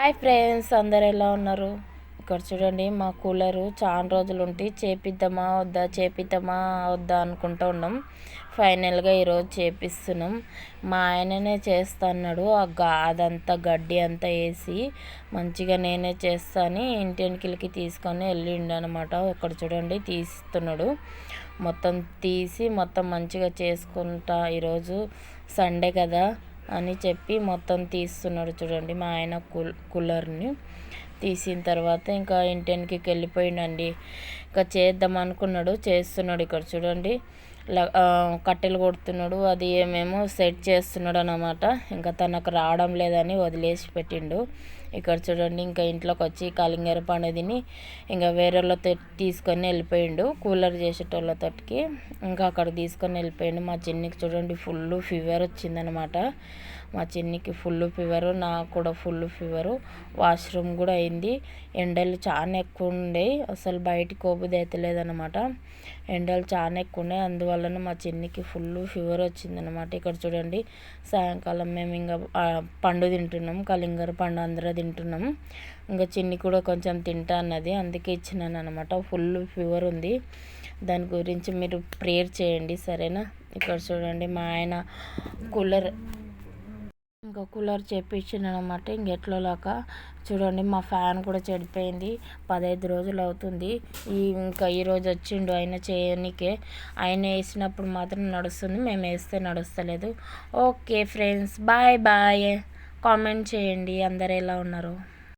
Hi friends, అందరు ఎలా ఉన్నారు? ఇక్కడ చూడండి, మా కూలరు చాలా రోజులు ఉంటే చేపిద్దామా వద్దా అనుకుంటూ ఉన్నాం. ఫైనల్గా ఈరోజు చేపిస్తున్నాం. మా ఆయననే చేస్తా అన్నాడు. అదంతా గడ్డి అంతా వేసి మంచిగా నేనే చేస్తా అని ఇంటికి తీసుకొని వెళ్ళిండు అనమాట. ఇక్కడ చూడండి తీస్తున్నాడు. మొత్తం తీసి మొత్తం మంచిగా చేసుకుంటా, ఈరోజు సండే కదా అని చెప్పి మొత్తం తీస్తున్నాడు. చూడండి, మా ఆయన కూలర్ని తీసిన తర్వాత ఇంకా ఇంటికి వెళ్ళిపోయిండండి. ఇంకా చేద్దాం అనుకున్నాడు, చేస్తున్నాడు. ఇక్కడ చూడండి, కట్టెలు కొడుతున్నాడు, అది ఏమేమో సెట్ చేస్తున్నాడు అన్నమాట. ఇంకా తనకు రావడం లేదని వదిలేసి పెట్టిండు. ఇక్కడ చూడండి, ఇంకా ఇంట్లోకి వచ్చి కలింగర పండు తిని ఇంకా వేరేళ్ళతో తీసుకొని వెళ్ళిపోయిండు. కూలర్ చేసేటోళ్ళతోటికి ఇంకా అక్కడ తీసుకొని వెళ్ళిపోయిండు. మా చిన్నికి చూడండి ఫుల్ ఫీవర్ వచ్చిందనమాట. మా చిన్నికి ఫుల్ ఫీవరు, నాకు కూడా ఫుల్ ఫీవరు. వాష్రూమ్ కూడా అయింది. ఎండలు చాలా ఎక్కువ ఉండే, అసలు బయటికి కోబుది అయితే లేదనమాట. ఎండలు చాలా ఎక్కువ ఉన్నాయి, అందువలన మా చిన్నికి ఫుల్ ఫీవర్ వచ్చిందనమాట. ఇక్కడ చూడండి, సాయంకాలం మేము ఇంకా పండు తింటున్నాం, కలింగర పండు అందరూ తింటున్నాం. ఇంకా చిన్ని కూడా కొంచెం తింటా అన్నది, అందుకే ఇచ్చినాను అనమాట. ఫుల్ ఫీవర్ ఉంది, దాని గురించి మీరు ప్రేయర్ చేయండి, సరేనా? ఇక్కడ చూడండి, మా ఆయన కూలర్ చేపించిన అనమాట. ఇంకెట్లోలాక చూడండి, మా ఫ్యాన్ కూడా చెడిపోయింది. 15 రోజులు అవుతుంది. ఇంకా ఈరోజు వచ్చిండు ఆయన చేయనికే. ఆయన వేసినప్పుడు మాత్రం నడుస్తుంది, మేము వేస్తే నడుస్తలేదు. Okay friends, bye bye. Comment చేయండి అందరు ఎలా ఉన్నారు.